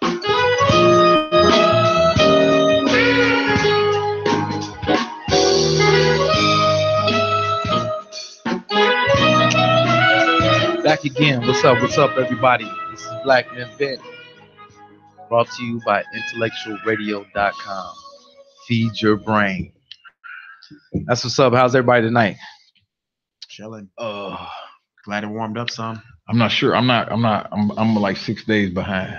Back again. What's up, everybody? This is Black Men Vent, brought to you by IntellectualRadio.com. Feed your brain. That's what's up. How's everybody tonight? Chilling. Glad it warmed up some. I'm not sure. I'm like 6 days behind.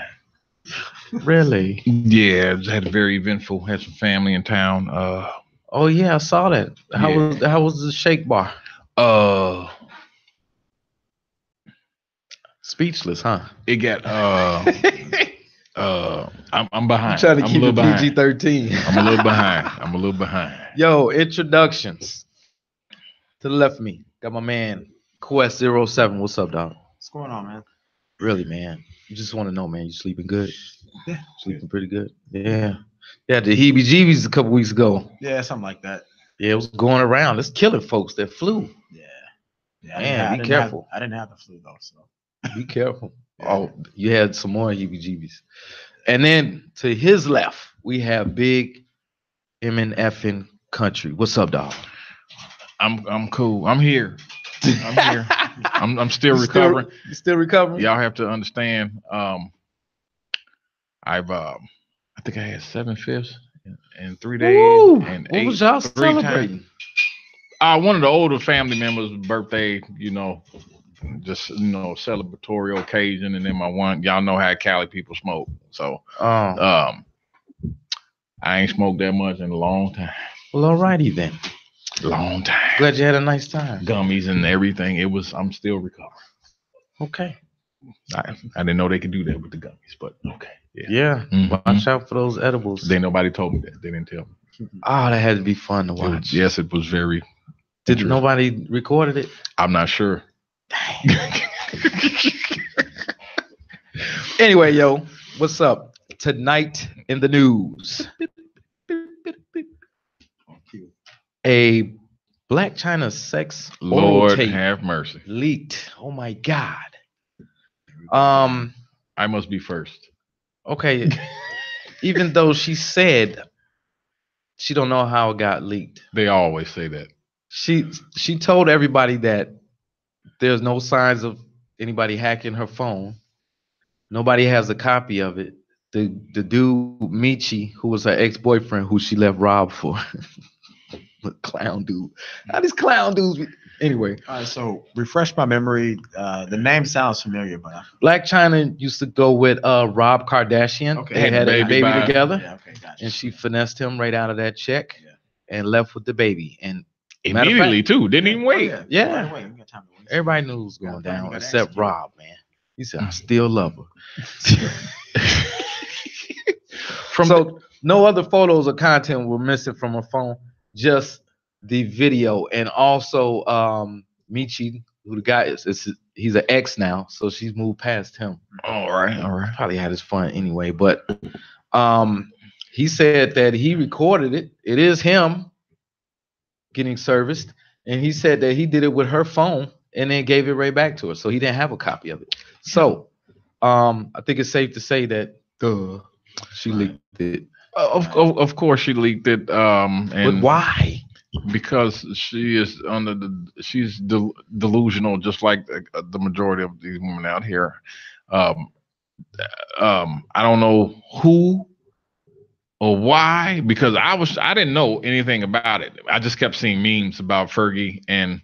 Really? Yeah, just had a very eventful. Had some family in town. Oh yeah, I saw that. How was the shake bar? Speechless, huh? It got I'm behind. I'm trying to keep it PG-13. I'm a little behind. Yo, introductions. To the left of me, got my man Quest07. What's up, dog? What's going on, man? Really, man. You just want to know, man. You sleeping good? Yeah, sleeping pretty good. Yeah. Yeah, the heebie-jeebies a couple weeks ago. Yeah, something like that. Yeah, it was going around. It's killing folks that flu. Yeah. Man, be careful. I didn't have the flu though, so be careful. Oh, you had some more heebie-jeebies. And then to his left, we have Big M&F Country. What's up, dog? I'm cool. I'm here. I'm still recovering. You still recovering? Y'all have to understand. I think I had 7 fifths in 3 days. Woo! And what was y'all celebrating? One of the older family members' birthday, just celebratory occasion, and then my one, y'all know how Cali people smoke, so I ain't smoked that much in a long time. Well, alrighty then. Long time. Glad you had a nice time. Gummies and everything. I'm still recovering. Okay. I didn't know they could do that with the gummies, but okay. Yeah. Mm-hmm. Watch out for those edibles. Nobody told me that. They didn't tell me. Oh, that had to be fun to watch. Yes, it was very. Did nobody recorded it? I'm not sure. Anyway, yo, what's up? Tonight in the news, a Blac Chyna sex Lord tape have mercy leaked. Oh my God. I must be first. Okay. Even though she said she don't know how it got leaked. They always say that. She told everybody that there's no signs of anybody hacking her phone. Nobody has a copy of it. The dude Michi, who was her ex-boyfriend, who she left Rob for. The clown dude. How these clown dudes? Anyway. All right, so refresh my memory. The name sounds familiar, but Blac Chyna used to go with Rob Kardashian. Okay. They had a baby together. Yeah, okay, gotcha. And she finessed him right out of that check and left with the baby. And immediately too. Didn't even wait. Yeah. Right away. We got time to waste. Everybody knew what was going down except Rob, man. He said, I still love her. So no other photos or content were missing from her phone, just the video. And also Michi, who the guy is he's an ex now, so she's moved past him. All right. Probably had his fun anyway. But he said that he recorded it. It is him getting serviced. And he said that he did it with her phone and then gave it right back to her. So he didn't have a copy of it. So I think it's safe to say that she leaked it. Of course she leaked it. But why? Because she is she's delusional, just like the majority of these women out here. I don't know who or why, because I didn't know anything about it. I just kept seeing memes about Fergie and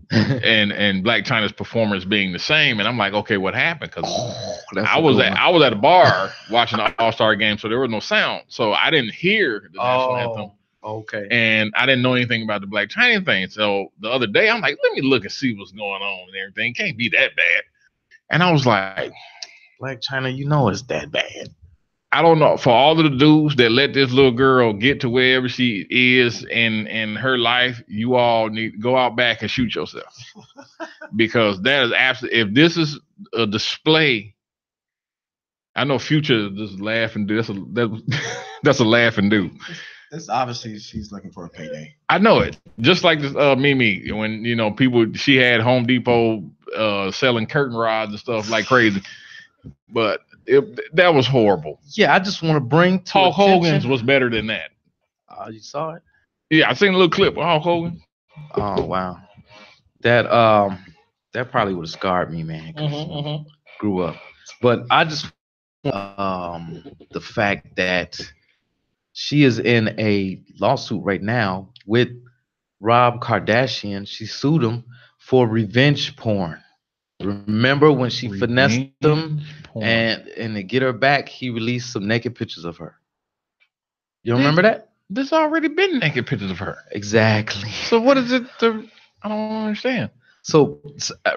Blac Chyna's performance being the same, and I'm like, okay, what happened? Because I was at a bar watching the All-Star game, so there was no sound, so I didn't hear the national anthem. Okay. And I didn't know anything about the Blac Chyna thing. So the other day, I'm like, let me look and see what's going on and everything. Can't be that bad. And I was like, Blac Chyna, it's that bad. I don't know. For all of the dudes that let this little girl get to wherever she is in her life, you all need to go out back and shoot yourself. Because that is absolutely, if this is a display, I know Future just laugh and do. That's a laugh and do. It's obviously she's looking for a payday. I know it. Just like this Mimi, when she had Home Depot selling curtain rods and stuff like crazy. But That was horrible. Yeah, I just want to bring to Hulk attention. Hogan's was better than that. You saw it? Yeah, I seen a little clip with Hulk Hogan. Oh wow, that probably would have scarred me, man. 'Cause grew up, but I just the fact that she is in a lawsuit right now with Rob Kardashian. She sued him for revenge porn. Remember when she finessed him and to get her back, he released some naked pictures of her. You remember that? There's already been naked pictures of her. Exactly. So what is it? I don't understand. So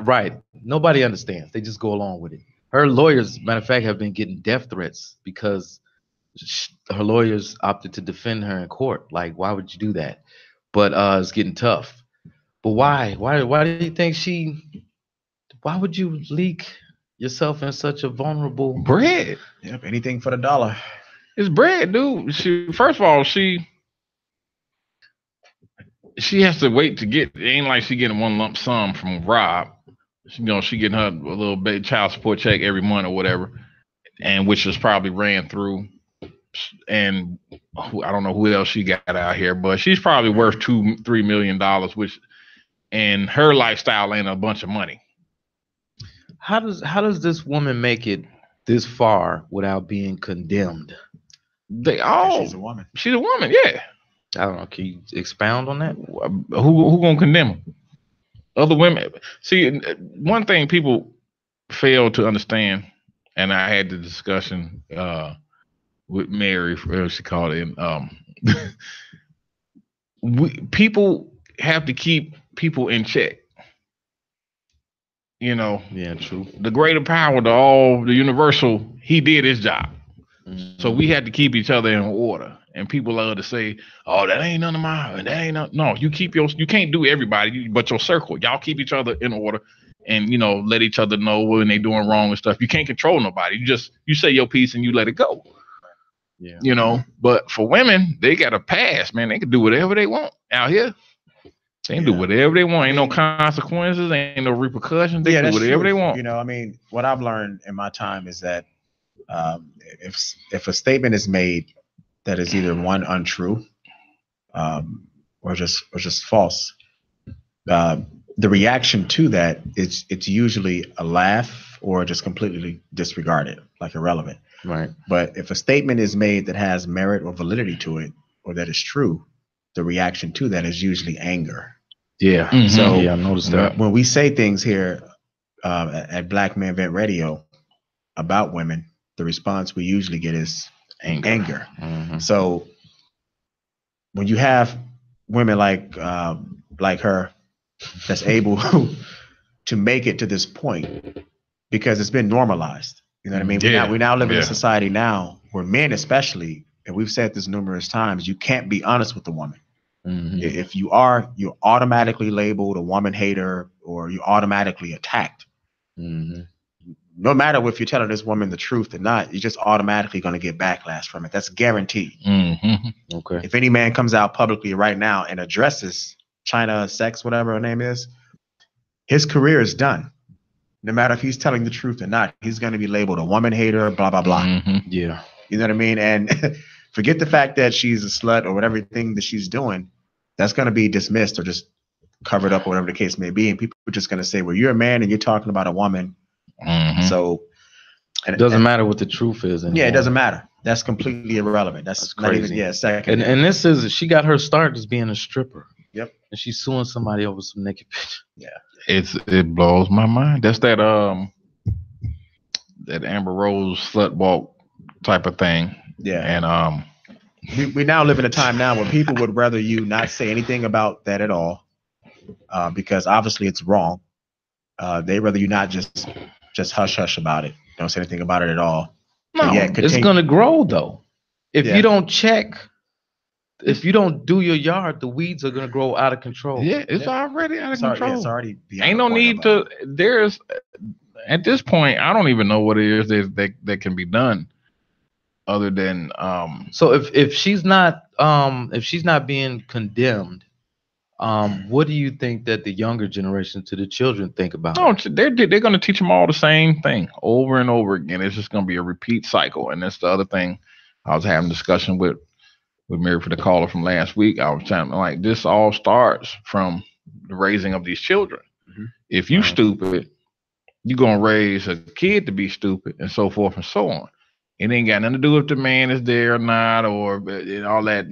right, nobody understands. They just go along with it. Her lawyers, matter of fact, have been getting death threats because her lawyers opted to defend her in court. Like, why would you do that? But it's getting tough. But why? Why do you think why would you leak yourself in such a vulnerable bread? Yep, anything for the dollar. It's bread, dude. First of all, she has to wait to get. It ain't like she getting one lump sum from Rob. She getting her a little bit child support check every month or whatever, and which was probably ran through. And I don't know who else she got out here, but she's probably worth $2-3 million, which, and her lifestyle ain't a bunch of money. How does this woman make it this far without being condemned? She's a woman. She's a woman, yeah. I don't know. Can you expound on that? Who gonna condemn her? Other women. See, one thing people fail to understand, and I had the discussion with Mary, she called it. People have to keep people in check. Yeah, true. The greater power, the universal, he did his job. Mm-hmm. So we had to keep each other in order. And people love to say, "Oh, that ain't none of mine. That ain't none." No, you can't do everybody, but your circle. Y'all keep each other in order, and let each other know when they doing wrong and stuff. You can't control nobody. You say your piece and you let it go. Yeah. But for women, they got a pass, man. They can do whatever they want out here. They can do whatever they want. Ain't no consequences. Ain't no repercussions. They do whatever they want. What I've learned in my time is that if a statement is made that is either one untrue or just false, the reaction to that it's usually a laugh or just completely disregarded, like irrelevant. Right. But if a statement is made that has merit or validity to it, or that is true, the reaction to that is usually anger. Yeah. Mm-hmm. So I noticed that when we say things here at Black Man Vent Radio about women, the response we usually get is anger. Mm-hmm. So when you have women like her that's able to make it to this point, because it's been normalized. You know what I mean? We now live in a society now where men especially, and we've said this numerous times, you can't be honest with the woman. Mm-hmm. If you are, you're automatically labeled a woman hater, or you're automatically attacked. Mm-hmm. No matter if you're telling this woman the truth or not, you're just automatically going to get backlash from it. That's guaranteed. Mm-hmm. Okay. If any man comes out publicly right now and addresses Chyna Sex, whatever her name is, his career is done. No matter if he's telling the truth or not, he's going to be labeled a woman hater, blah, blah, blah. Mm-hmm. Yeah. You know what I mean? And forget the fact that she's a slut or whatever thing that she's doing. That's going to be dismissed or just covered up or whatever the case may be. And people are just going to say, well, you're a man and you're talking about a woman. Mm-hmm. So it doesn't matter what the truth is anymore. Yeah, it doesn't matter. That's completely irrelevant. That's not crazy. Even second. And this is, she got her start as being a stripper. Yep. And she's suing somebody over some naked picture. Yeah. It blows my mind. That's that Amber Rose slut walk type of thing. Yeah. And we now live in a time now where people would rather you not say anything about that at all, because obviously it's wrong. They rather you not just hush about it. Don't say anything about it at all. No, it's gonna grow though. If you don't check, if you don't do your yard, the weeds are gonna grow out of control. Yeah, it's already out of control. It's already ain't no need to. There's at this point, I don't even know what it is that can be done, other than So if she's not being condemned, What do you think that the younger generation to the children think about No, it? they're going to teach them all the same thing over and over again. It's just going to be a repeat cycle. And that's the other thing. I was having a discussion with Mary for the caller from last week. I was saying, like, this all starts from the raising of these children. Mhm. If you stupid, you're going to raise a kid to be stupid, and so forth and so on. It ain't got nothing to do if the man is there or not, or all that.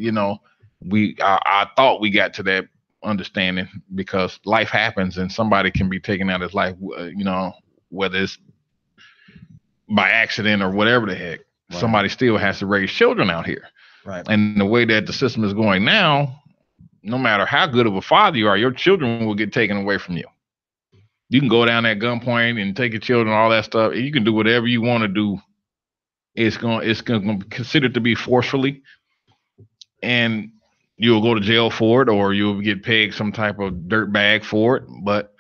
I thought we got to that understanding because life happens and somebody can be taking out his life, whether it's by accident or whatever the heck. Right. Somebody still has to raise children out here. Right. And the way that the system is going now, no matter how good of a father you are, your children will get taken away from you. You can go down that gunpoint and take your children, all that stuff. You can do whatever you want to do. It's going to be considered to be forcefully, and you'll go to jail for it, or you'll get paid some type of dirt bag for it. But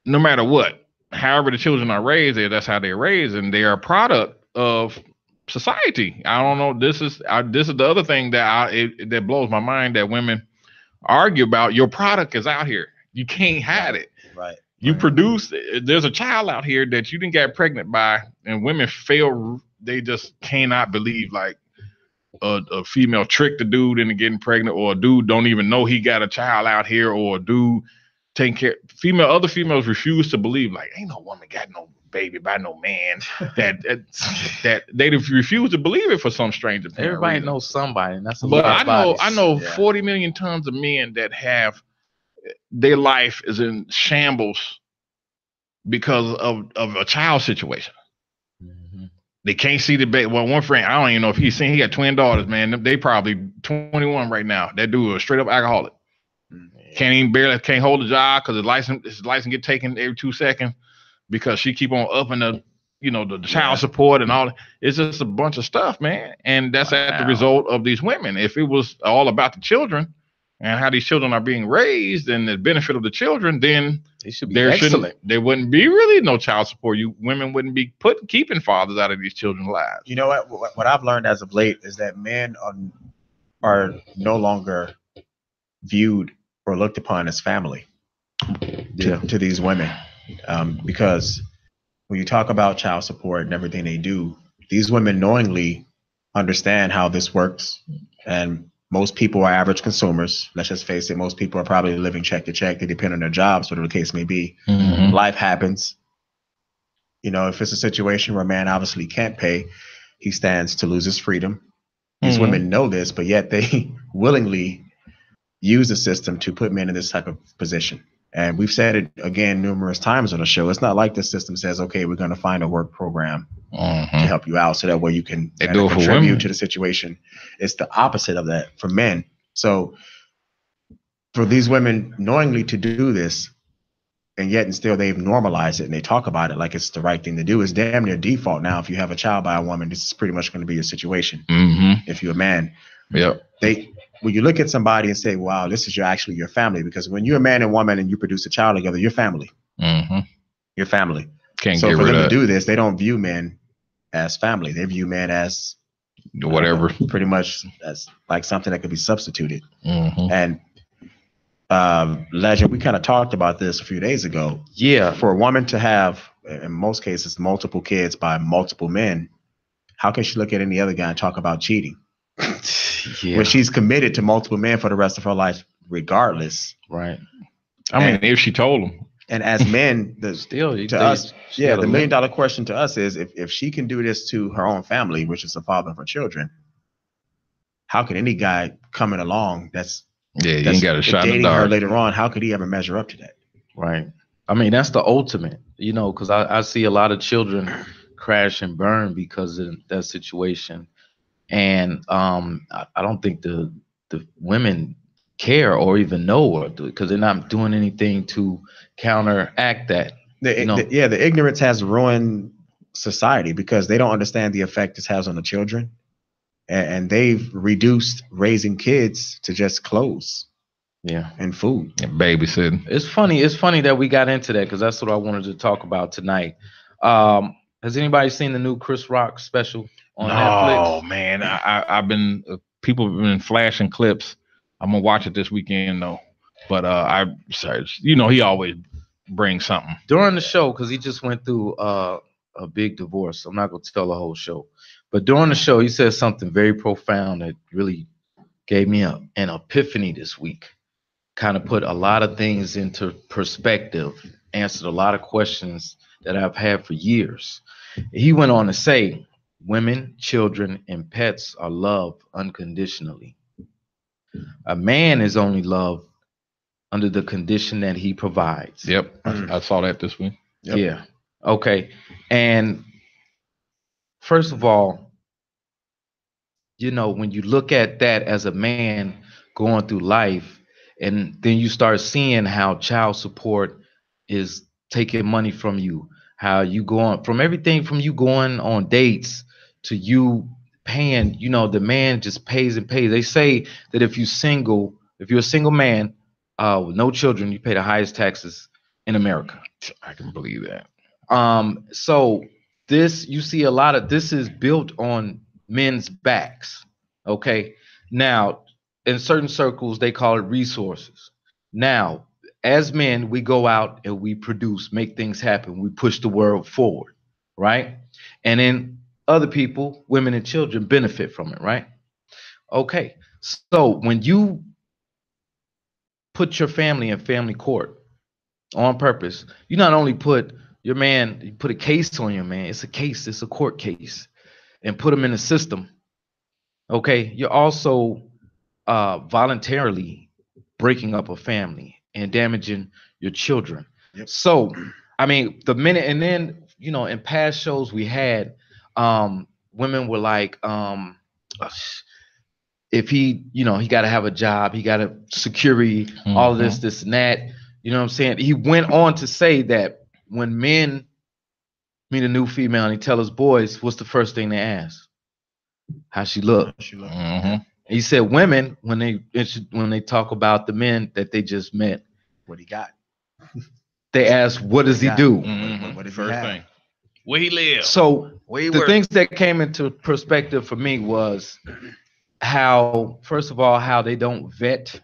no matter what, however the children are raised, that's how they're raised, and they are a product of society. I don't know. This is the other thing that blows my mind, that women argue about. Your product is out here. You can't hide it. Right. You produce. There's a child out here that you didn't get pregnant by, and women fail. They just cannot believe, like, a female tricked a dude into getting pregnant, or a dude don't even know he got a child out here, or a dude taking care. Other females refuse to believe, like, ain't no woman got no baby by no man. that they refuse to believe it for some strange opinion. Everybody knows somebody, and that's. But I know 40 million tons of men that have their life is in shambles because of a child situation. Mm-hmm. They can't see the baby. Well, one friend, I don't even know if he's seen. He got twin daughters, man. They probably 21 right now. That dude is straight up alcoholic. Mm-hmm. Can't hold a job because his license get taken every 2 seconds because she keep on upping the child support and all. It's just a bunch of stuff, man. And that's at the result of these women. If it was all about the children and how these children are being raised and the benefit of the children, then there wouldn't be really no child support. Women wouldn't be keeping fathers out of these children's lives. You know what I've learned as of late is that men are no longer viewed or looked upon as family to these women, because when you talk about child support and everything they do, these women knowingly understand how this works. And most people are average consumers. Let's just face it. Most people are probably living check to check. They depend on their jobs, whatever the case may be. Mm-hmm. Life happens. If it's a situation where a man obviously can't pay, he stands to lose his freedom. These women know this, but yet they willingly use the system to put men in this type of position. And we've said it again numerous times on the show. It's not like the system says, okay, we're going to find a work program to help you out so that way you can contribute to the situation. It's the opposite of that for men. So for these women knowingly to do this, and yet and still they've normalized it and they talk about it like it's the right thing to do, is damn near default now. If you have a child by a woman, this is pretty much going to be your situation. Mm-hmm. If you're a man. Yep. When you look at somebody and say, wow, this is actually your family, because when you're a man and woman and you produce a child together, you're family. Mm-hmm. Your family. So for them to do this, they don't view men as family. They view men as whatever, pretty much as like something that could be substituted. Mm-hmm. And Legend, we kind of talked about this a few days ago. Yeah. For a woman to have, in most cases, multiple kids by multiple men, how can she look at any other guy and talk about cheating? When she's committed to multiple men for the rest of her life, regardless. Right. I mean, if she told him. And as men, the $1 million question to us is, if she can do this to her own family, which is the father of her children, how can any guy coming along that's ain't got a shot dating in the dark her later on, how could he ever measure up to that? Right. I mean, that's the ultimate, because I see a lot of children crash and burn because of that situation. And I don't think the women care or even know or do it, because they're not doing anything to counteract that. The ignorance has ruined society because they don't understand the effect this has on the children. And they've reduced raising kids to just clothes. Yeah. And food. And babysitting. It's funny that we got into that because that's what I wanted to talk about tonight. Has anybody seen the new Chris Rock special on Netflix? Oh man, people have been flashing clips. I'm gonna watch it this weekend though. But he always brings something during the show, because he just went through a big divorce. I'm not gonna tell the whole show, but during the show, he said something very profound that really gave me an epiphany this week. Kind of put a lot of things into perspective, answered a lot of questions that I've had for years. He went on to say, women, children, and pets are loved unconditionally. A man is only loved under the condition that he provides. Yep, I saw that this week. Yep. Yeah. Okay. And first of all, when you look at that as a man going through life, and then you start seeing how child support is taking money from you, how you going from everything from you going on dates to you paying, the man just pays and pays. They say that if you're a single man with no children, you pay the highest taxes in America. I can believe that. So you see a lot of this is built on men's backs. Okay. Now, in certain circles, they call it resources. Now, as men, we go out and we produce, make things happen. We push the world forward, right? And then other people, women and children, benefit from it, right? Okay. So when you put your family in family court on purpose, you not only put your man, you put a case on your man. It's a case. It's a court case, and put him in the system. Okay, you're also voluntarily breaking up a family and damaging your children. Yep. So, I mean, the minute, and then in past shows we had, women were like, if he got to have a job, he got to security, all of this and that. You know what I'm saying? He went on to say that when men meet a new female and he tell his boys, what's the first thing they ask? How she look. He said women, when they talk about the men that they just met, what he got, they ask, what does he do? What is first thing? Where he live? So the things that came into perspective for me was how, first of all, how they don't vet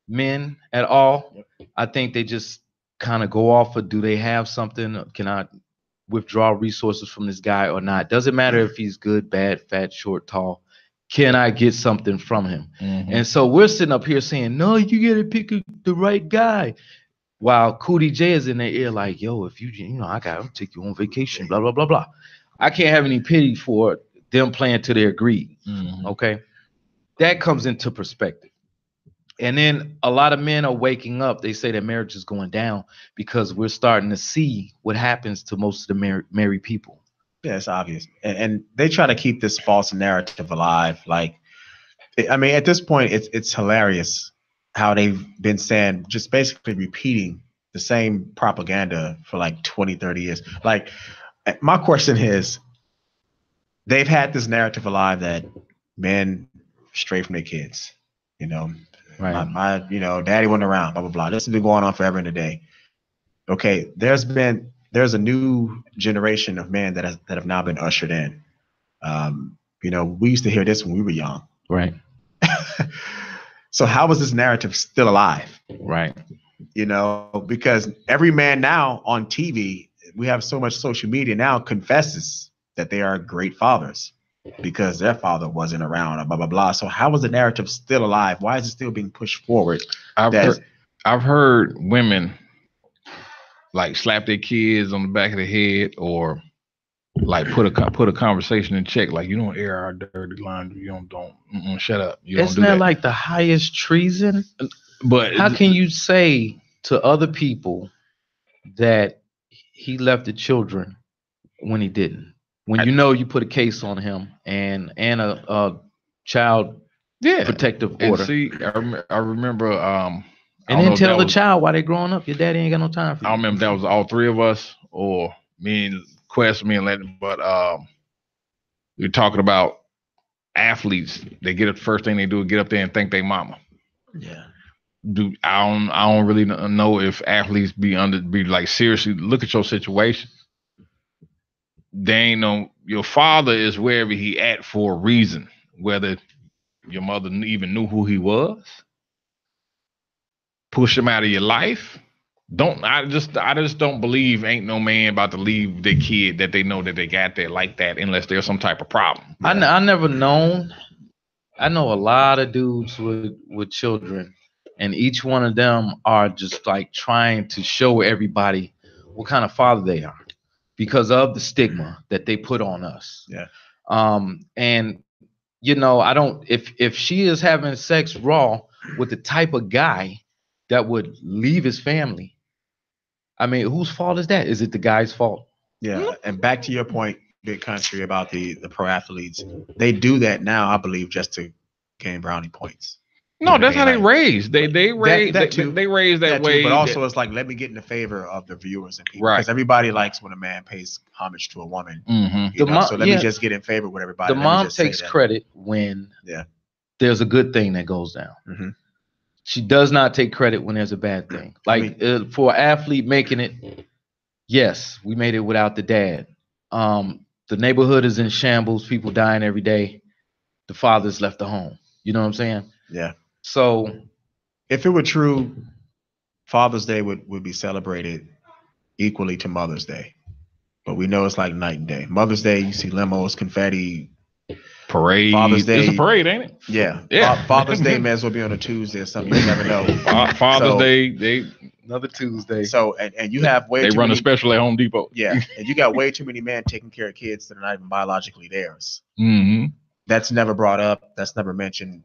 men at all. I think they just kind of go off of, do they have something? Can I withdraw resources from this guy or not? Doesn't matter if he's good, bad, fat, short, tall. Can I get something from him? And so we're sitting up here saying, no, you gotta pick the right guy. While Cootie J is in their ear like, yo, if I gotta take you on vacation, blah, blah, blah, blah. I can't have any pity for them playing to their greed. Okay. That comes into perspective. And then a lot of men are waking up. They say that marriage is going down because we're starting to see what happens to most of the married people. Yeah, it's obvious. And they try to keep this false narrative alive. Like, I mean, at this point, it's hilarious how they've been saying, just basically repeating the same propaganda for like 20, 30 years. Like, my question is, they've had this narrative alive that men stray from their kids, Right. My daddy wasn't around, blah, blah, blah. This has been going on forever and a day. Okay, there's a new generation of men that have now been ushered in. We used to hear this when we were young. Right. So how is this narrative still alive? Right. Because every man now on TV, we have so much social media now, confesses that they are great fathers because their father wasn't around, or blah, blah, blah. So how is the narrative still alive? Why is it still being pushed forward? I've heard women like slap their kids on the back of the head, or like put a conversation in check, like, you don't air our dirty laundry, you don't shut up. Isn't that like the highest treason? But how can you say to other people that he left the children when he didn't? When you put a case on him and a child protective order. And see, I remember and then tell the child while they're growing up, your daddy ain't got no time for you. I don't remember if that was all three of us or me and Quest, me and Lennon, but we were talking about athletes. They get up, first thing they do is get up there and thank their mama. Yeah. I don't really know if athletes be like, seriously, look at your situation. They ain't no, your father is wherever he at for a reason, whether your mother even knew who he was. push them out of your life. I just don't believe ain't no man about to leave their kid that they know that they got there like that unless there's some type of problem. I never known. I know a lot of dudes with children, and each one of them are just like trying to show everybody what kind of father they are because of the stigma that they put on us. Yeah. And you know, I don't. If she is having sex raw with the type of guy that would leave his family, I mean, whose fault is that? Is it the guy's fault? Yeah. And back to your point, Big Country, about the pro athletes, they do that now, I believe, just to gain brownie points. No, that's how they raise. They raise that way. Too, but also it's like, let me get in the favor of the viewers and people. Right. Because everybody likes when a man pays homage to a woman. Mm-hmm. So let me just get in favor with everybody. The mom takes credit when there's a good thing that goes down. Mm-hmm. She does not take credit when there's a bad thing. Like for an athlete making it, yes, we made it without the dad. The neighborhood is in shambles. People dying every day. The father's left the home. You know what I'm saying? Yeah. So if it were true, Father's Day would be celebrated equally to Mother's Day. But we know it's like night and day. Mother's Day, you see limos, confetti. Parade. Father's Day. It's a parade, ain't it? Yeah. Father's Day may as well be on a Tuesday or something. You never know. Father's Day, another Tuesday. So, and you have way they too run many, a special at Home Depot. Yeah. And you got way too many men taking care of kids that are not even biologically theirs. Mm-hmm. That's never brought up. That's never mentioned.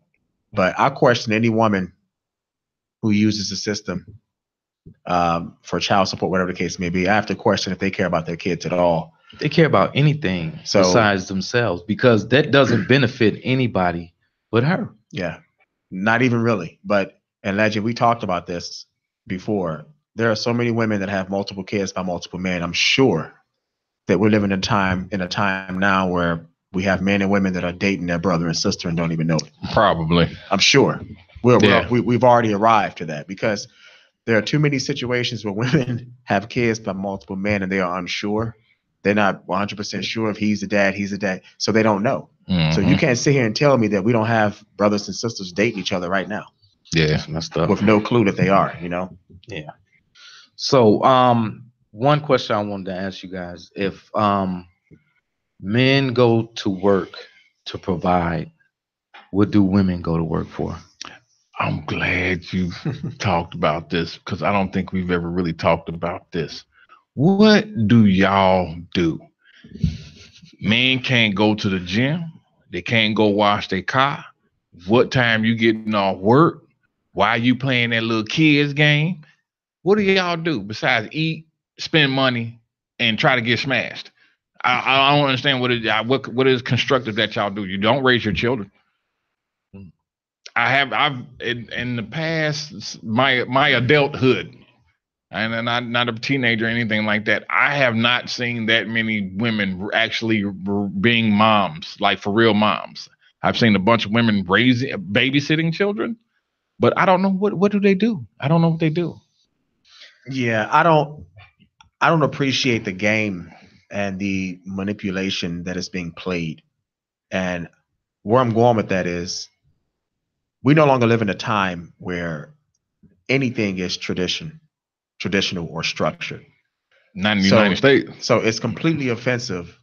But I question any woman who uses the system for child support, whatever the case may be. I have to question if they care about their kids at all. They care about anything besides themselves, because that doesn't benefit anybody but her. Yeah, not even really. But, and Legend, we talked about this before. There are so many women that have multiple kids by multiple men. I'm sure that we're living in a time now where we have men and women that are dating their brother and sister and don't even know it. Probably. I'm sure. We've already arrived to that, because there are too many situations where women have kids by multiple men and they are unsure. They're not 100% sure if he's the dad, so they don't know. Mm-hmm. So you can't sit here and tell me that we don't have brothers and sisters dating each other right now. Yeah, messed up. With no clue that they are, you know? Yeah. So one question I wanted to ask you guys, if men go to work to provide, what do women go to work for? I'm glad you talked about this, because I don't think we've ever really talked about this. What do y'all do? Men can't go to the gym. They can't go wash their car. What time you getting off work? Why you playing that little kids game? What do y'all do besides eat, spend money, and try to get smashed? I don't understand what is constructive that y'all do. You don't raise your children. I've in the past, my adulthood, and I'm not a teenager or anything like that, I have not seen that many women actually being moms, like for real moms. I've seen a bunch of women babysitting children, but I don't know what do they do. I don't know what they do. Yeah, I don't appreciate the game and the manipulation that is being played. And where I'm going with that is, we no longer live in a time where anything is traditional or structured. Not in the United States. So it's completely offensive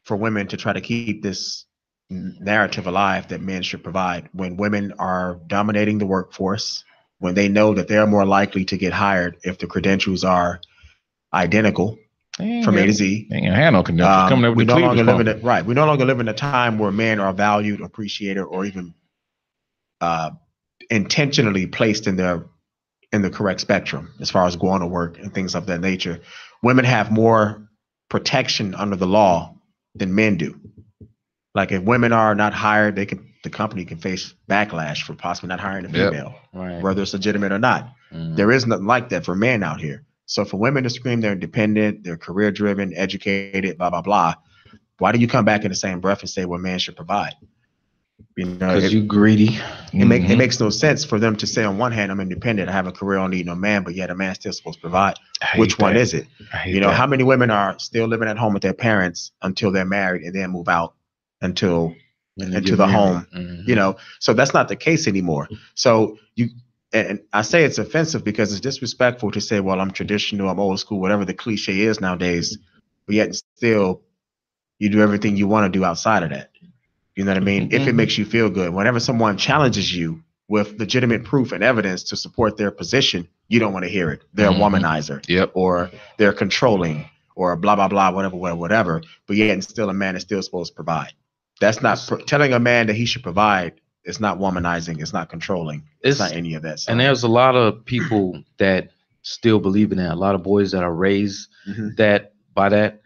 for women to try to keep this narrative alive that men should provide, when women are dominating the workforce, when they know that they're more likely to get hired if the credentials are identical from A to Z. Ain't gonna have no credentials coming up with the We no longer live in a time where men are valued, appreciated, or even intentionally placed in the correct spectrum as far as going to work and things of that nature. Women have more protection under the law than men do. Like, if women are not hired, the company can face backlash for possibly not hiring a female, whether it's legitimate or not. There is nothing like that for men out here. So for women to scream they're independent, they're career driven, educated, blah, blah, blah, why do you come back in the same breath and say, well, men should provide? You know, because you're greedy. It makes no sense for them to say, on one hand, I'm independent, I have a career, I don't need no man, but yet a man's still supposed to provide. Which one is it? You know, how many women are still living at home with their parents until they're married and then move out into the home? You know, so that's not the case anymore. So and I say it's offensive because it's disrespectful to say, well, I'm traditional, I'm old school, whatever the cliche is nowadays, but yet still you do everything you want to do outside of that. You know what I mean? If it makes you feel good. Whenever someone challenges you with legitimate proof and evidence to support their position, you don't want to hear it. They're a womanizer. Yep. Or they're controlling or blah, blah, blah, whatever. But yet and still a man is still supposed to provide. That's not telling a man that he should provide. It's not womanizing. It's not controlling. It's not any of that. And there's a lot of people that still believe in that. A lot of boys that are raised by that.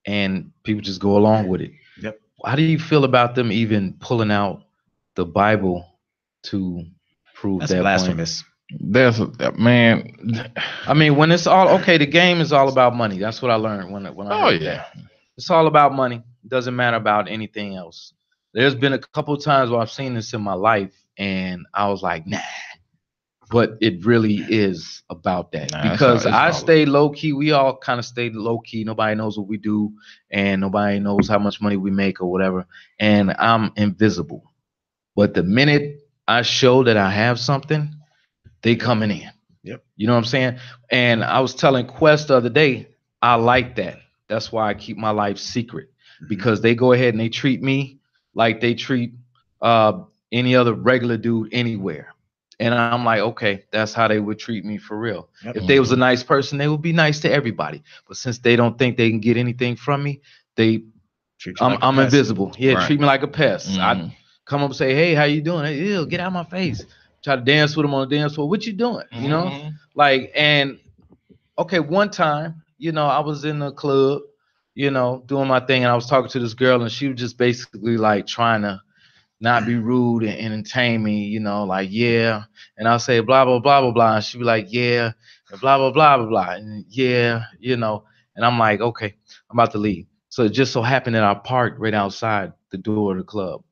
And people just go along with it. Yep. How do you feel about them even pulling out the Bible to prove That's that blasphemous. point? That's man. I mean, when it's all okay, the game is all about money. That's what I learned when I heard that. It's all about money. It doesn't matter about anything else. There's been a couple of times where I've seen this in my life, and I was like, nah. But it really is about that because I stay low key. We all kind of stay low key. Nobody knows what we do, and nobody knows how much money we make or whatever. And I'm invisible. But the minute I show that I have something, they coming in. Yep. You know what I'm saying? And I was telling Quest the other day, I like that. That's why I keep my life secret, because they go ahead and they treat me like they treat any other regular dude anywhere. And I'm like, okay, that's how they would treat me for real. Yep. If they was a nice person, they would be nice to everybody. But since they don't think they can get anything from me, I'm invisible. Yeah, treat me like a pest. I come up and say, hey, how you doing? Hey, ew, get out of my face. Try to dance with them on the dance floor. What you doing? You know, like, and okay, one time, you know, I was in the club, you know, doing my thing, and I was talking to this girl, and she was just basically like trying to not be rude and entertain me, you know, like, yeah. And I'll say blah, blah, blah, blah, blah. And she'd be like, yeah, and blah, blah, blah, blah, blah. And yeah, you know, and I'm like, okay, I'm about to leave. So it just so happened that I parked right outside the door of the club.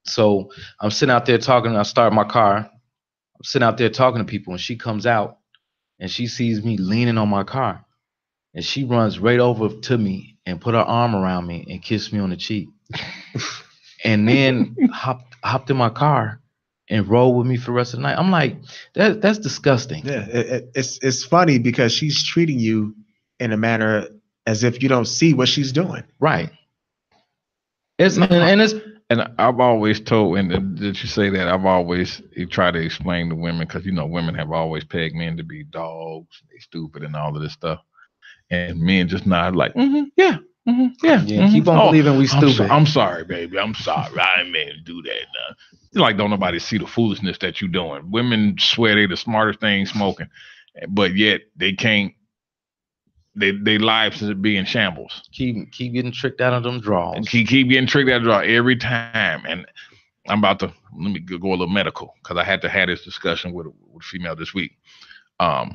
So I'm sitting out there talking, I start my car. I'm sitting out there talking to people, and she comes out and she sees me leaning on my car. And she runs right over to me and put her arm around me and kissed me on the cheek. And then hopped in my car and rolled with me for the rest of the night. I'm like, that's disgusting. Yeah, it's funny because she's treating you in a manner as if you don't see what she's doing. Right. And I've always told, and did you say that? I've always tried to explain to women, because you know women have always pegged men to be dogs, they stupid, and all of this stuff, and men just nod like, yeah. Keep on believing we stupid. I'm sorry, baby. I'm sorry. I didn't mean to do that. Like, don't nobody see the foolishness that you're doing. Women swear they're the smartest thing smoking, but yet they can't. Their lives be in shambles. Keep getting tricked out of them draws. Keep getting tricked out of draw every time. And I'm about to let me go a little medical, because I had to have this discussion with a female this week. Do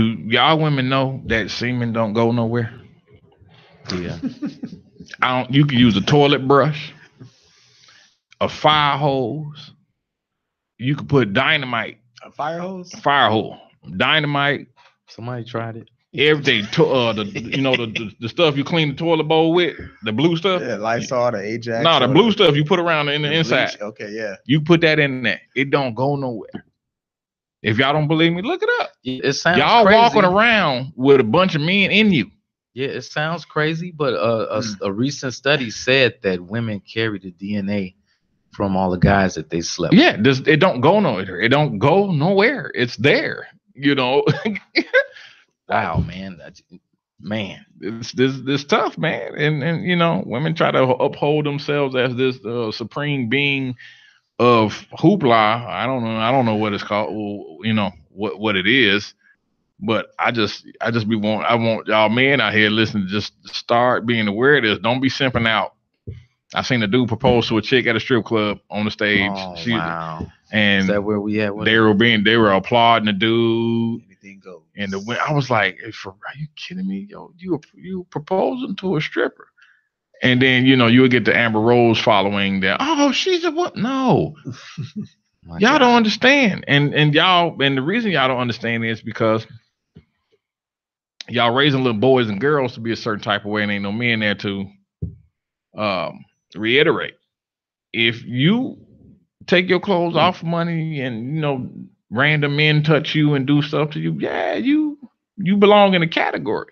y'all women know that semen don't go nowhere? Yeah. You can use a toilet brush, a fire hose. You could put dynamite. A fire hose? Fire hose. Dynamite. Somebody tried it. Everything. The stuff you clean the toilet bowl with, the blue stuff. Yeah, Lysol, the Ajax. No, the blue stuff you put around in the inside. Bleach. Okay, yeah. You put that in there. It don't go nowhere. If y'all don't believe me, look it up. It sounds y'all crazy. Walking around with a bunch of men in you. Yeah, it sounds crazy, but a recent study said that women carry the DNA from all the guys that they slept with. Yeah, it don't go nowhere. It don't go nowhere. It's there, you know. Wow, man. It's tough, man. And you know, women try to uphold themselves as this supreme being of hoopla. I don't know what it's called. Well, you know what it is. But I want y'all men out here listening to just start being aware of this. Don't be simping out. I seen a dude propose to a chick at a strip club on the stage. Oh, wow. And is that where we at? They were applauding the dude. Anything goes. And I was like, are you kidding me? Yo, you proposing to a stripper. And then, you know, you would get the Amber Rose following that. Oh, she's a what? No. Y'all don't understand. And the reason y'all don't understand is because y'all raising little boys and girls to be a certain type of way, and ain't no men there to reiterate. If you take your clothes off money and, random men touch you and do stuff to you, yeah, you belong in a category.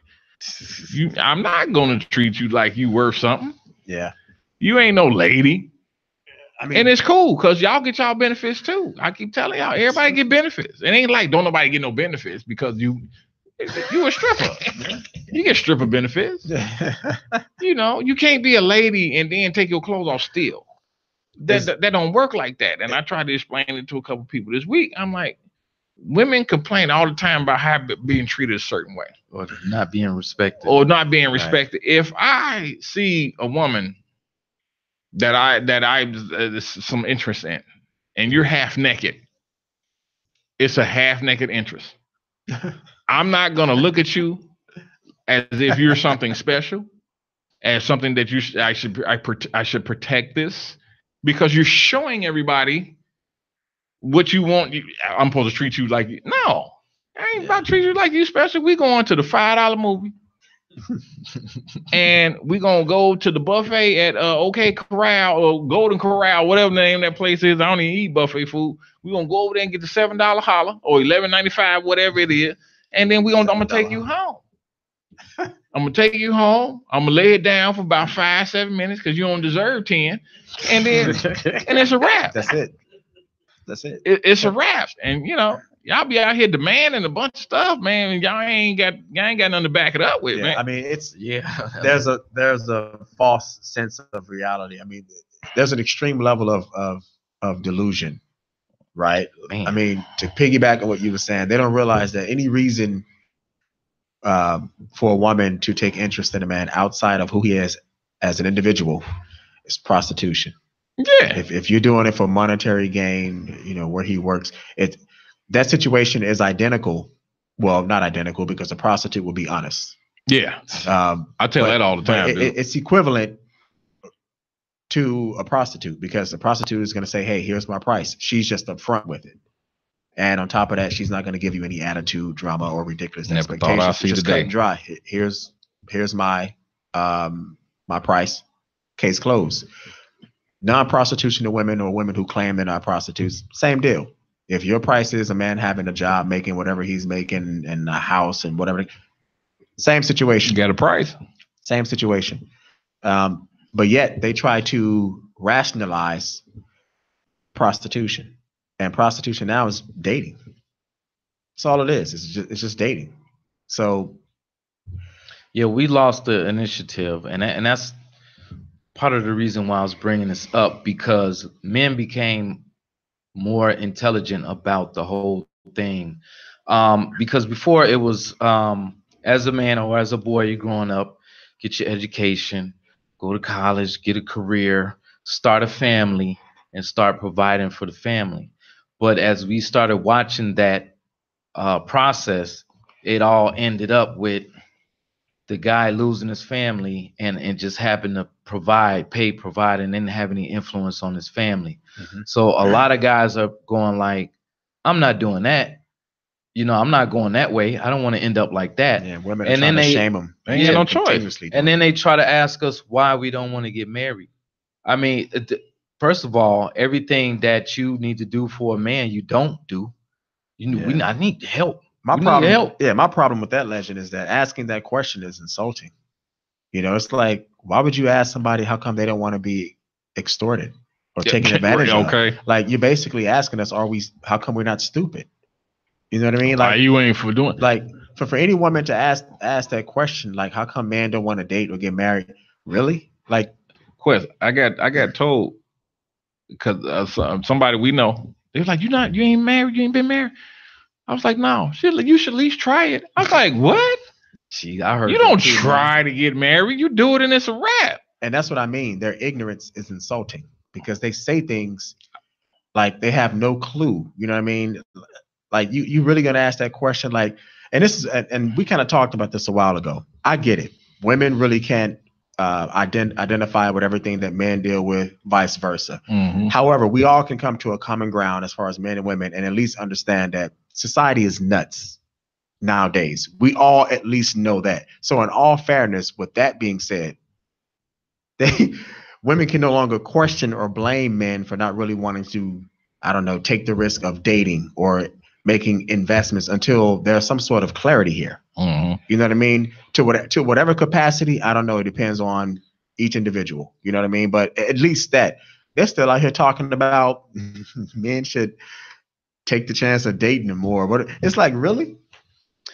I'm not going to treat you like you worth something. Yeah. You ain't no lady. I mean, And it's cool because y'all get y'all benefits too. I keep telling y'all, everybody get benefits. It ain't like don't nobody get no benefits because you a stripper. You get stripper benefits. You can't be a lady and then take your clothes off still. That don't work like that. And I tried to explain it to a couple people this week. I'm like, women complain all the time about being treated a certain way. Or not being respected. Right. If I see a woman that I some interest in, and you're half naked, it's a half naked interest. I'm not gonna look at you as if you're something special, as something that I should protect this, because you're showing everybody what you want. I'm supposed to treat you like no. I ain't about to treat you like you special. We going to the $5 movie. And we're gonna go to the buffet at OK Corral or Golden Corral, whatever the name of that place is. I don't even eat buffet food. We're gonna go over there and get the $7 holler or $11.95, whatever it is, and then I'm gonna take you home. I'm gonna take you home. I'm gonna lay it down for about 5-7 minutes because you don't deserve 10, and then and it's a wrap. That's it. It's a wrap, and y'all be out here demanding a bunch of stuff, man, and y'all ain't got nothing to back it up with, man. I mean, there's a false sense of reality. I mean, there's an extreme level of delusion, right? Man. I mean, to piggyback on what you were saying, they don't realize that any reason for a woman to take interest in a man outside of who he is as an individual is prostitution. Yeah. If you're doing it for monetary gain, where he works, that situation is identical. Well, not identical because a prostitute will be honest. Yeah. I tell that all the time. It's equivalent to a prostitute because the prostitute is going to say, "Hey, here's my price." She's just upfront with it, and on top of that, she's not going to give you any attitude, drama, or ridiculous expectations. She's just cut and dry. Here's my my price. Case closed. Non-prostitution to women or women who claim they're not prostitutes, same deal. If your price is a man having a job, making whatever he's making in a house and whatever, same situation. You got a price. Same situation. But yet they try to rationalize prostitution. And prostitution now is dating. That's all it is. It's just dating. So. Yeah, we lost the initiative. And that's part of the reason why I was bringing this up, because men became more intelligent about the whole thing. Because before it was, as a man or as a boy, you're growing up, get your education, go to college, get a career, start a family, and start providing for the family. But as we started watching that process, it all ended up with the guy losing his family and just happened to provide, and didn't have any influence on his family. Mm-hmm. So a lot of guys are going like, I'm not doing that. I'm not going that way. I don't want to end up like that. Yeah, women are trying to shame them. They ain't got no choice. And then they try to ask us why we don't want to get married. I mean, first of all, everything that you need to do for a man, you don't do. I need help. My problem with that legend is that asking that question is insulting. It's like, why would you ask somebody how come they don't want to be extorted or taken advantage of? Okay. Like, you're basically asking us, how come we're not stupid? You know what I mean? Like, you ain't for doing like for any woman to ask that question, like, how come man don't want to date or get married? Really? Like, Quest, I got told because somebody we know, they was like, you ain't married, you ain't been married. I was like, no, you should at least try it. I was like, what? I heard you don't try to get married. You do it and it's a wrap. And that's what I mean. Their ignorance is insulting because they say things like they have no clue. You know what I mean? Like, you really gonna ask that question? Like, and we kind of talked about this a while ago. I get it. Women really can't identify with everything that men deal with, vice versa. Mm-hmm. However, we all can come to a common ground as far as men and women, and at least understand that society is nuts nowadays. We all at least know that. So in all fairness, with that being said, women can no longer question or blame men for not really wanting to, I don't know, take the risk of dating or making investments until there's some sort of clarity here. Mm-hmm. You know what I mean? To whatever capacity, I don't know. It depends on each individual. You know what I mean? But at least that they're still out here talking about men should take the chance of dating them more. But it's like, really?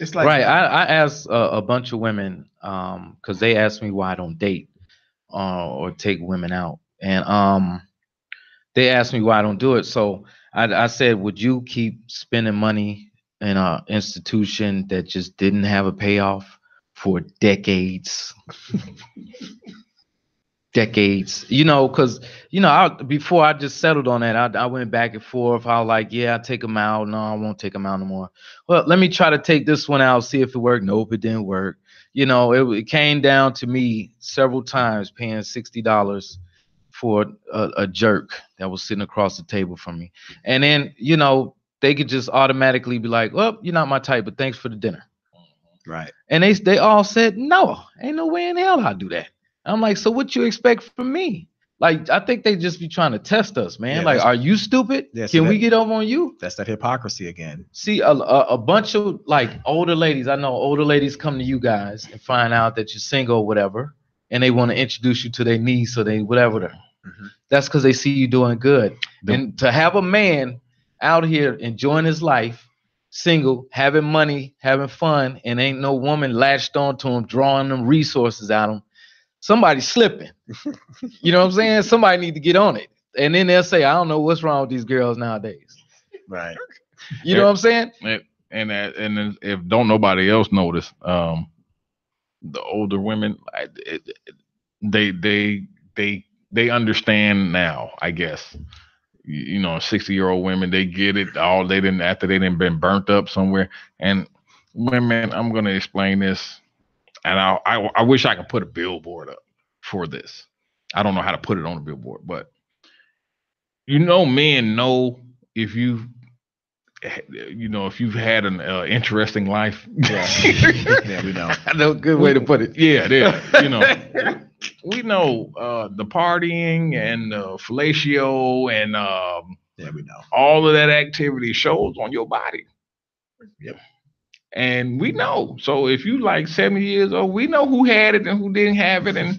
It's like, right. I asked a bunch of women because they asked me why I don't date or take women out, and they asked me why I don't do it. So I said, would you keep spending money in an institution that just didn't have a payoff for decades? Decades, because before I just settled on that, I went back and forth. I was like, yeah, I take them out. No, I won't take them out no more. Well, let me try to take this one out, see if it worked. Nope, it didn't work. It came down to me several times paying $60 for a jerk that was sitting across the table from me, and then they could just automatically be like, well, you're not my type, but thanks for the dinner. right. And they all said, no, ain't no way in hell I'll do that. I'm like, so what you expect from me? Like, I think they just be trying to test us, man. Yeah, like, are you stupid? Yeah, Can we get over on you? That's that hypocrisy again. See, a bunch of like older ladies, I know older ladies come to you guys and find out that you're single or whatever, and they want to introduce you to their niece or they whatever. Mm-hmm. That's because they see you doing good. And to have a man out here enjoying his life, single, having money, having fun, and ain't no woman latched onto him, drawing them resources out of him, somebody's slipping. You know what I'm saying? Somebody need to get on it. And then they'll say, I don't know what's wrong with these girls nowadays. Right. You know what I'm saying? And then if don't nobody else notice, the older women, they understand now, I guess. 60-year-old women, they get it all. They didn't after they didn't been burnt up somewhere. And women, I'm gonna explain this. And I wish I could put a billboard up for this. I don't know how to put it on a billboard, but men know if you've had an interesting life. Yeah, we know. No good way to put it. Yeah. We know the partying and fellatio and we know all of that activity shows on your body. Yep. And we know. So if you like 70 years old, we know who had it and who didn't have it and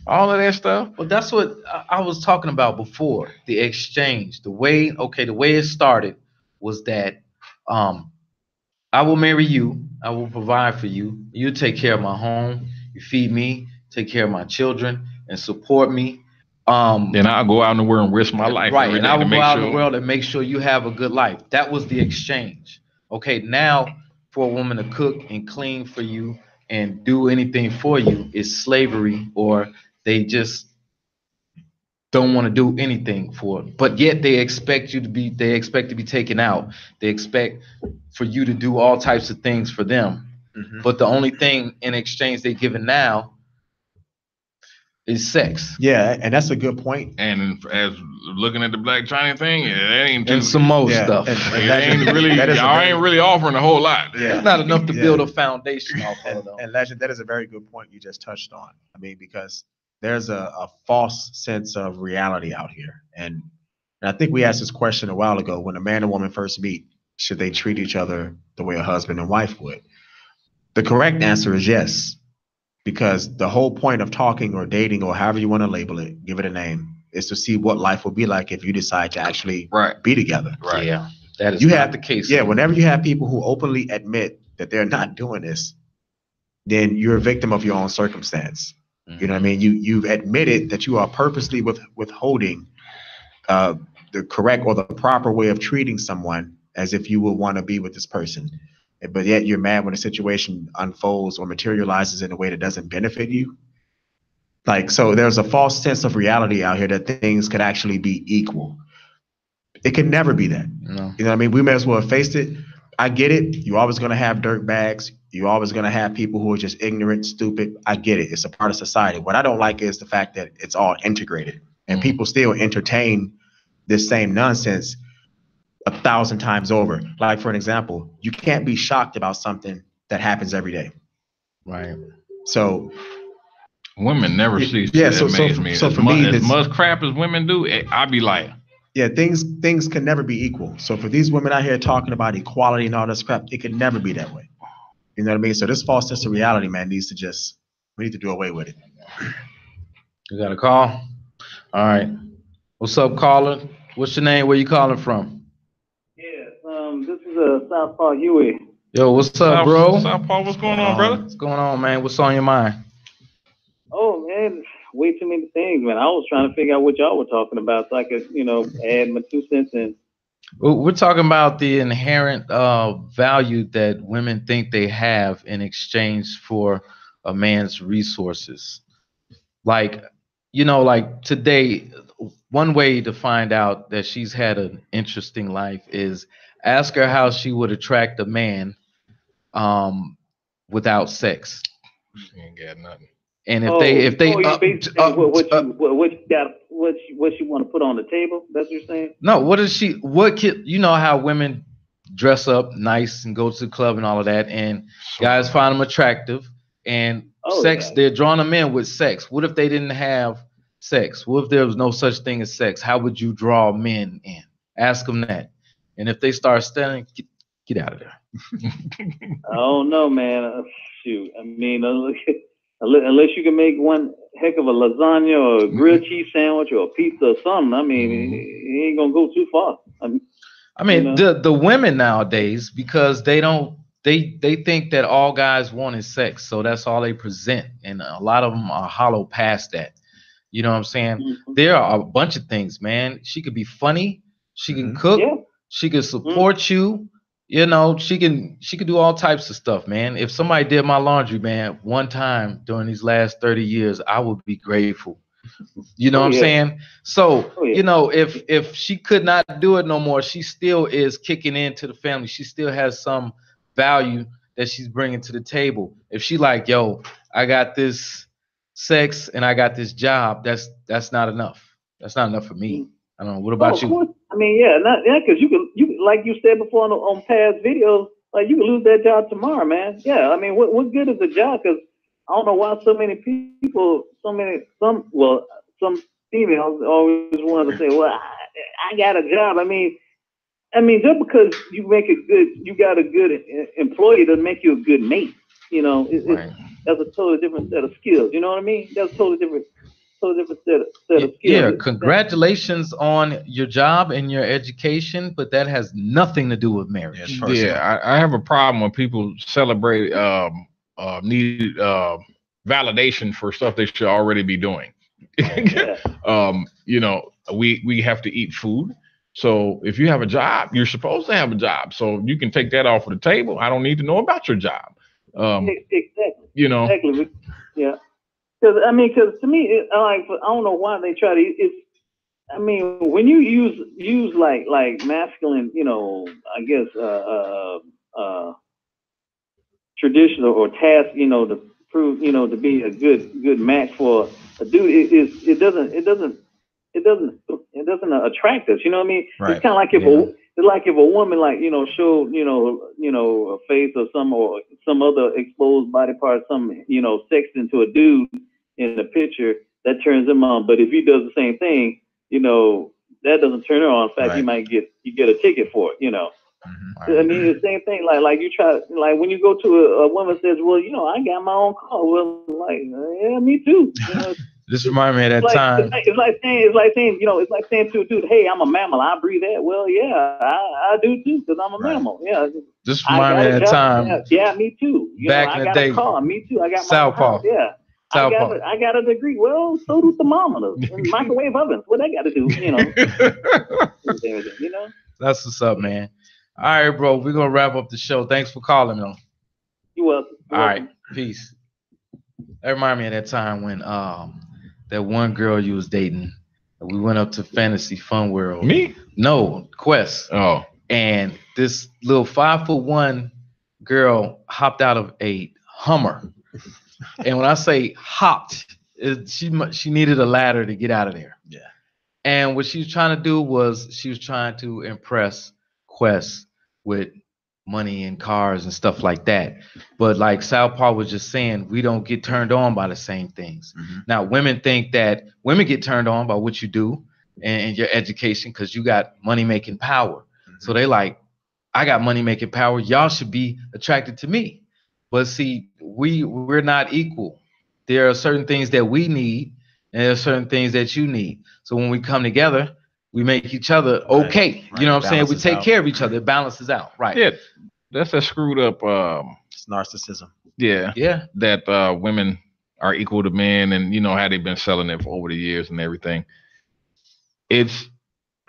all of that stuff. Well, that's what I was talking about before. The exchange, the way it started was that I will marry you. I will provide for you. You take care of my home. You feed me, take care of my children, and support me. Then I'll go out in the world and risk my life. Right, and I will go out in the world and make sure you have a good life. That was the exchange. Okay, now for a woman to cook and clean for you and do anything for you is slavery, or they just don't want to do anything for it. But yet they expect to be taken out. They expect for you to do all types of things for them. Mm-hmm. But the only thing in exchange they're giving now is sex. Yeah, and that's a good point. And as looking at the Blac Chyna thing, it ain't and some more stuff. And ain't really, y'all ain't really offering a whole lot. Yeah. It's not enough to build a foundation off of. And Legend, that is a very good point you just touched on. I mean, because there's a false sense of reality out here. And I think we asked this question a while ago, when a man and woman first meet, should they treat each other the way a husband and wife would? The correct answer is yes. Because the whole point of talking or dating or however you want to label it, give it a name, is to see what life will be like if you decide to actually be together. Right. Yeah. That is not the case. Yeah. Whenever you have people who openly admit that they're not doing this, then you're a victim of your own circumstance. Mm-hmm. You know what I mean? You've admitted that you are purposely withholding the correct or the proper way of treating someone as if you would want to be with this person. But yet you're mad when a situation unfolds or materializes in a way that doesn't benefit you. Like, so there's a false sense of reality out here that things could actually be equal. It can never be that. No. You know what I mean? We may as well have faced it. I get it. You're always going to have dirt bags. You're always going to have people who are just ignorant, stupid. I get it. It's a part of society. What I don't like is the fact that it's all integrated and people still entertain this same nonsense 1,000 times over. Like, for an example, you can't be shocked about something that happens every day. Right. So Women never cease Yeah, to amaze me. So for me, as much crap as women do, I'd be like, yeah, things can never be equal. So for these women out here talking about equality and all this crap, it could never be that way. You know what I mean? So this false sense of reality, man, we need to do away with it. You got a call? All right. What's up, caller? What's your name? Where you calling from? Yeah, this is Southpaw Huey. Yo, what's up, bro? Southpaw, what's going on, brother? What's going on, man? What's on your mind? Oh man, way too many things, man. I was trying to figure out what y'all were talking about so I could, add my 2 cents in. We're talking about the inherent value that women think they have in exchange for a man's resources. Like, like today, one way to find out that she's had an interesting life is ask her how she would attract a man without sex. She ain't got nothing. And if they what you want to put on the table? That's what you're saying? No, how women dress up nice and go to the club and all of that, and guys find them attractive, and they're drawing them in with sex. What if they didn't have sex? What if there was no such thing as sex? How would you draw men in? Ask them that. And if they start studying, get out of there. I don't know, man. Shoot, I mean, unless you can make one heck of a lasagna or a grilled cheese sandwich or a pizza or something, I mean, it ain't gonna go too far. The women nowadays, because they think that all guys want is sex, so that's all they present, and a lot of them are hollow past that. You know what I'm saying? Mm-hmm. There are a bunch of things, man. She could be funny, she can cook, she can support you. You know, she can do all types of stuff, man. If somebody did my laundry, man, one time during these last 30 years, I would be grateful. You know what I'm saying? So, if she could not do it no more, she still is kicking into the family. She still has some value that she's bringing to the table. If she like, yo, I got this sex and I got this job, that's not enough. That's not enough for me. I don't know. What about you? I mean, because you like you said before on past videos, like you can lose that job tomorrow, man. Yeah, I mean, what good is a job? Because I don't know why so many people, some females always want to say, well, I got a job. I mean, just because you got a good employee doesn't make you a good mate. You know, that's a totally different set of skills. You know what I mean? That's a totally different set of skills. Yeah, congratulations on your job and your education, but that has nothing to do with marriage. Yeah, I have a problem when people celebrate need validation for stuff they should already be doing. We have to eat food. So if you have a job, you're supposed to have a job. So you can take that off of the table. I don't need to know about your job. Exactly. Exactly. Yeah. Because to me, I don't know why they try to. When you use like masculine, I guess traditional or task, to prove, to be a good match for a dude, it doesn't attract us. You know what I mean? Right. It's kind of like if a woman show a face or some other exposed body part, sexed into a dude in the picture, that turns him on. But if he does the same thing, that doesn't turn her on. In fact, you get a ticket for it. Mm-hmm. I mean, the same thing. Like you try, like when you go to a woman says, well, I got my own car. Well, like, yeah, me too. This reminds me of that time. It's like saying to a dude, hey, I'm a mammal. I breathe air. Well, yeah, I do too, because I'm a mammal. Yeah. This reminds me of that time. Yeah, me too. Back in the day. I got a car. Me too. I got Southpaw. Yeah. I got a degree. Well, so do thermometers and microwave ovens. What I got to do, That's what's up, man. All right, bro. We're gonna wrap up the show. Thanks for calling, though. You're welcome. All right, peace. That reminds me of that time when that one girl you was dating, we went up to Fantasy Fun World. Me? No, Quest. Oh. And this little 5'1" girl hopped out of a Hummer. And when I say hopped, she needed a ladder to get out of there. Yeah. And what she was trying to do was she was trying to impress Quest with money and cars and stuff like that. But like Sal Paul was just saying, we don't get turned on by the same things. Now, women think that women get turned on by what you do and your education because you got money making power. So they like, I got money making power. Y'all should be attracted to me. But see, we're not equal. There are certain things that we need, and there are certain things that you need. So when we come together, we make each other okay. Right. You know what I'm saying? We take care of each other. It balances out. Right. Yeah. That's a screwed up it's narcissism. Yeah. Yeah. That women are equal to men, and you know how they've been selling it for over the years and everything. I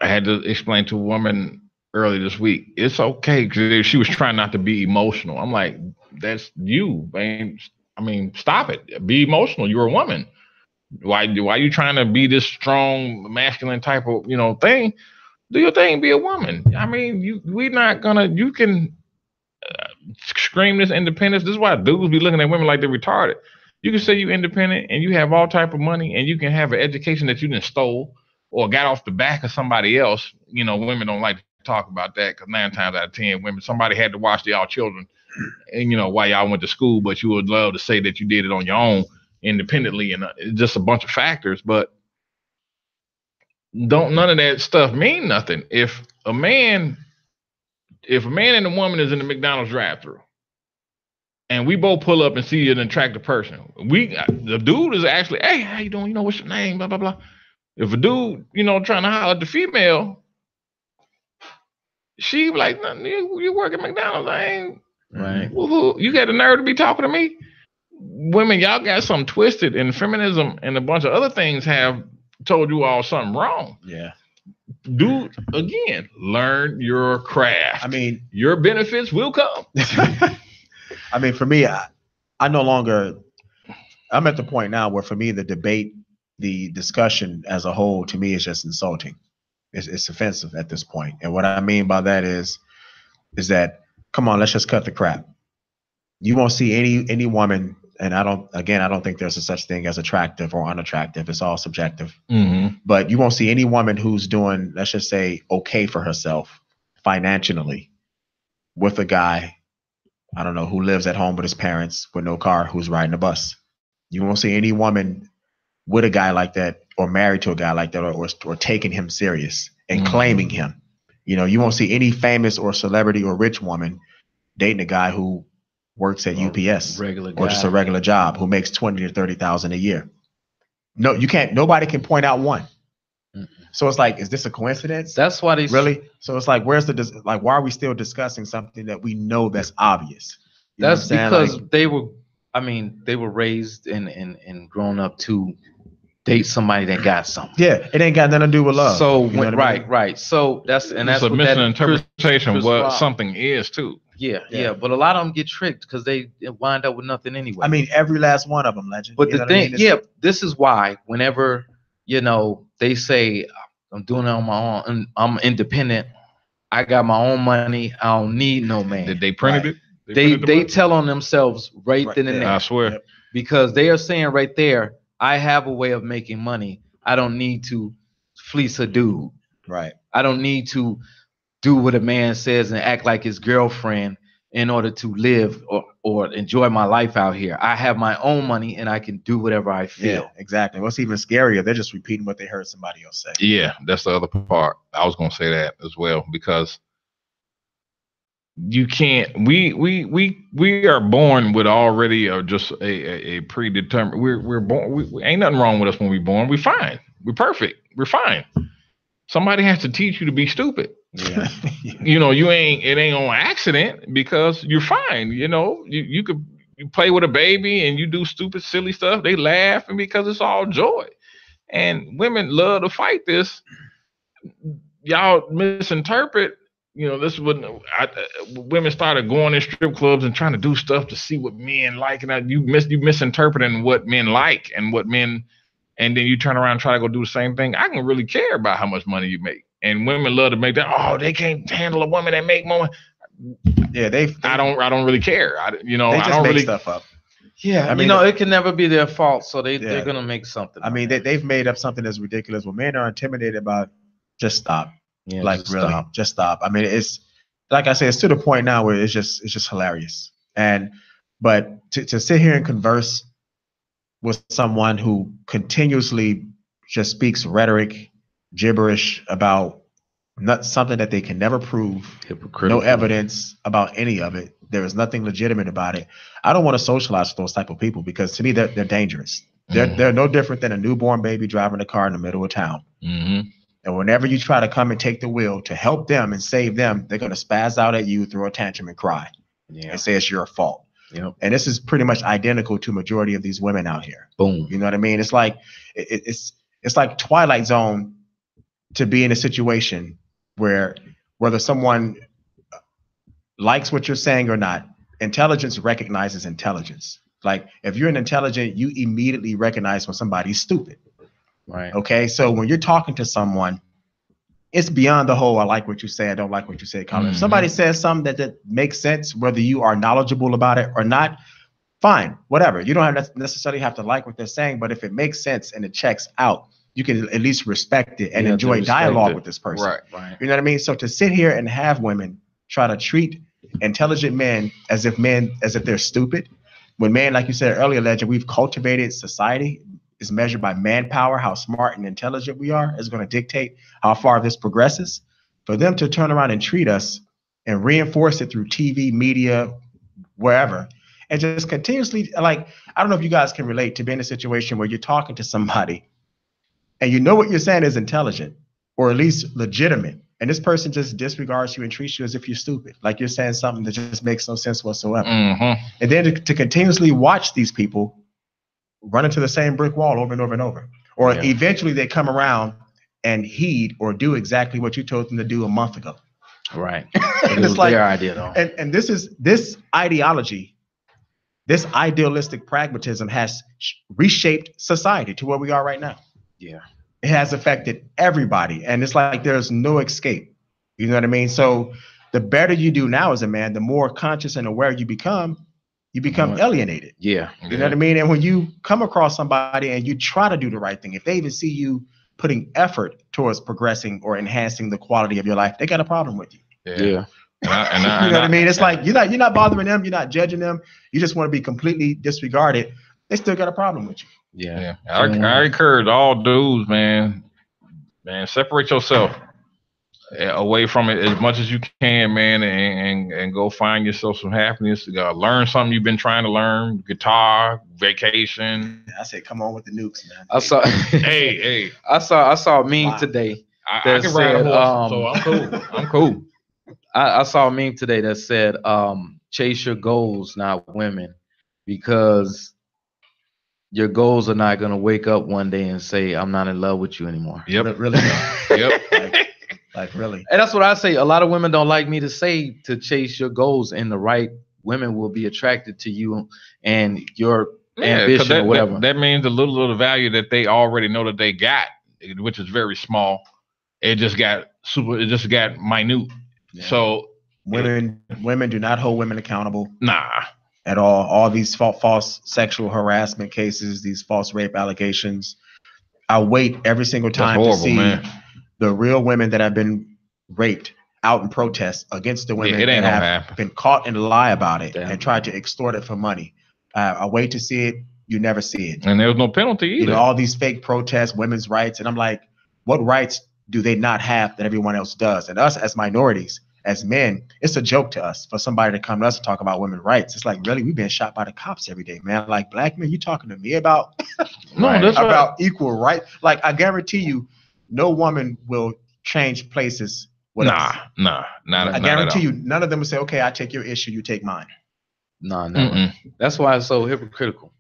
had to explain to a woman earlier this week, it's okay, because she was trying not to be emotional. I'm like, that's you, man. I mean, stop it. Be emotional. You're a woman. Why are you trying to be this strong, masculine type of, thing? Do your thing. Be a woman. I mean, you can scream this independence. This is why dudes be looking at women like they're retarded. You can say you're independent and you have all type of money and you can have an education that you didn't stole or got off the back of somebody else. Women don't like to talk about that because 9 times out of 10, somebody had to watch y'all children and, while y'all went to school, but you would love to say that you did it on your own independently, and just a bunch of factors. But none of that stuff mean nothing. If a man and a woman is in the McDonald's drive-thru and we both pull up and see an attractive person, the dude is actually, hey, how you doing? What's your name? Blah, blah, blah. If a dude, trying to holler at the female, she like, you work at McDonald's, I ain't. Right. You got the nerve to be talking to me? Women, y'all got something twisted, and feminism and a bunch of other things have told you all something wrong. Yeah. Dude, again, learn your craft. I mean, your benefits will come. I mean, for me, I'm at the point now where for me, the debate, the discussion as a whole, to me, is just insulting. It's offensive at this point. And what I mean by that is that, come on, let's just cut the crap. You won't see any woman, and I don't think there's a such thing as attractive or unattractive. It's all subjective. Mm-hmm. But you won't see any woman who's doing, let's just say, okay for herself financially with a guy, I don't know, who lives at home with his parents with no car, who's riding a bus. You won't see any woman with a guy like that or married to a guy like that or taking him serious and claiming him. You won't see any famous or celebrity or rich woman dating a guy who works at UPS or just a regular job who makes $20,000 to $30,000 a year. No, you can't. Nobody can point out one. So it's like, is this a coincidence? That's why they really. So it's like, why are we still discussing something that we know that's obvious? That's because they were raised and grown up to date somebody that got something. Yeah, it ain't got nothing to do with love. So right. So that's a misinterpretation of what something is too. Yeah, but a lot of them get tricked because they wind up with nothing anyway. I mean, every last one of them, Legend. But the thing, this is why whenever they say I'm doing it on my own, I'm independent, I got my own money, I don't need no man. Did they printed it? They tell on themselves right then and there. I swear, because they are saying right there, I have a way of making money. I don't need to fleece a dude. Right. I don't need to do what a man says and act like his girlfriend in order to live or enjoy my life out here. I have my own money and I can do whatever I feel. Yeah, exactly. What's even scarier, they're just repeating what they heard somebody else say. Yeah, that's the other part. I was going to say that as well, because you can't, we are born with already just a predetermined, we're born, we ain't nothing wrong with us when we're born. We're fine. We're perfect. We're fine. Somebody has to teach you to be stupid. Yeah. It ain't on accident, because you're fine. You play with a baby and you do stupid, silly stuff. They laugh, and because it's all joy. And women love to fight this. Y'all misinterpret. This is when women started going in strip clubs and trying to do stuff to see what men like, and you misinterpreting what men like and what men, and then you turn around and try to go do the same thing. I don't really care about how much money you make, and women love to make that. Oh, they can't handle a woman that make more. Yeah, I don't really care. They just make stuff up. Yeah, I mean, it can never be their fault, so they're gonna make something. I mean, they've made up something that's ridiculous. When men are intimidated about, just stop. Yeah, really, just stop. I mean, like I said, it's to the point now where it's just hilarious. But to sit here and converse with someone who continuously just speaks rhetoric, gibberish about something that they can never prove, no evidence about any of it. There is nothing legitimate about it. I don't want to socialize with those type of people because to me they're dangerous. They're no different than a newborn baby driving a car in the middle of town. Mm-hmm. And whenever you try to come and take the wheel to help them and save them, they're going to spaz out at you, throw a tantrum, and cry, and say it's your fault. Yep. And this is pretty much identical to majority of these women out here. Boom. You know what I mean? It's like it's like Twilight Zone to be in a situation where whether someone likes what you're saying or not, intelligence recognizes intelligence. Like if you're an intelligent, you immediately recognize when somebody's stupid. Right. Okay. So when you're talking to someone, it's beyond the whole I like what you say, I don't like what you say column. If somebody says something that makes sense, whether you are knowledgeable about it or not, fine, whatever. You don't necessarily have to like what they're saying, but if it makes sense and it checks out, you can at least respect it and enjoy dialogue with this person. Right. You know what I mean? So to sit here and have women try to treat intelligent men as if they're stupid, when men, like you said earlier, Legend, we've cultivated society is measured by manpower, how smart and intelligent we are is going to dictate how far this progresses. For them to turn around and treat us and reinforce it through TV, media, wherever, and just continuously, like, I don't know if you guys can relate to being in a situation where you're talking to somebody and you know what you're saying is intelligent or at least legitimate, and this person just disregards you and treats you as if you're stupid, like you're saying something that just makes no sense whatsoever. Mm-hmm. And then to continuously watch these people run into the same brick wall over and over and over, or eventually they come around and heed or do exactly what you told them to do a month ago. Right. It's like their idea, though. And this ideology, this idealistic pragmatism has reshaped society to where we are right now. Yeah. It has affected everybody, and it's like there's no escape. You know what I mean? So the better you do now as a man, the more conscious and aware you become alienated. Yeah. You know what I mean? And when you come across somebody and you try to do the right thing, if they even see you putting effort towards progressing or enhancing the quality of your life, they got a problem with you. Yeah. You know what I mean? It's like you're not bothering them, you're not judging them, you just want to be completely disregarded. They still got a problem with you. Yeah. I encourage all dudes, man, separate yourself away from it as much as you can, man, and go find yourself some happiness. Learn something you've been trying to learn, guitar, vacation. I said, come on with the nukes, man. I saw hey. I saw a meme today. I can ride a horse, so I'm cool. I'm cool. I saw a meme today that said, chase your goals, not women, because your goals are not going to wake up one day and say, I'm not in love with you anymore. Yep. Really? Yep. Like really. And that's what I say. A lot of women don't like me to say to chase your goals, and the right women will be attracted to you and your ambition or whatever. That means a little of the value that they already know that they got, which is very small. It just got minute. Yeah. So women do not hold women accountable. Nah. At all these false sexual harassment cases, these false rape allegations. I wait every single time to see the real women that have been raped out in protest against the women that have been caught in a lie about it and tried to extort it for money. I wait to see it. You never see it. And there was no penalty either. You know, all these fake protests, women's rights. And I'm like, what rights do they not have that everyone else does? And us as minorities, as men, it's a joke to us for somebody to come to us and talk about women's rights. It's like, really, we've been shot by the cops every day, man. Like, black men, you talking to me about equal right? Like, I guarantee you, no woman will change places with us. Nah. I guarantee you, none of them will say, okay, I take your issue, you take mine. No, never. That's why it's so hypocritical.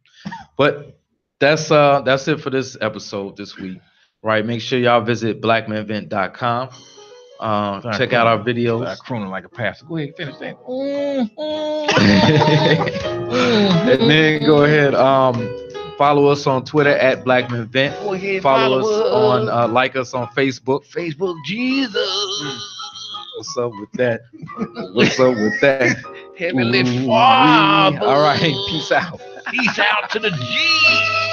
But that's it for this episode this week. Right. Make sure y'all visit blackmanvent.com. Check out our videos. I'm crooning like a pastor. Go ahead, finish that. And then go ahead. Follow us on Twitter at blackmanvent. Follow us on like us on Facebook. Facebook Jesus. What's up with that? What's up with that? Heavenly Father. All right. Peace out. Peace out to the G.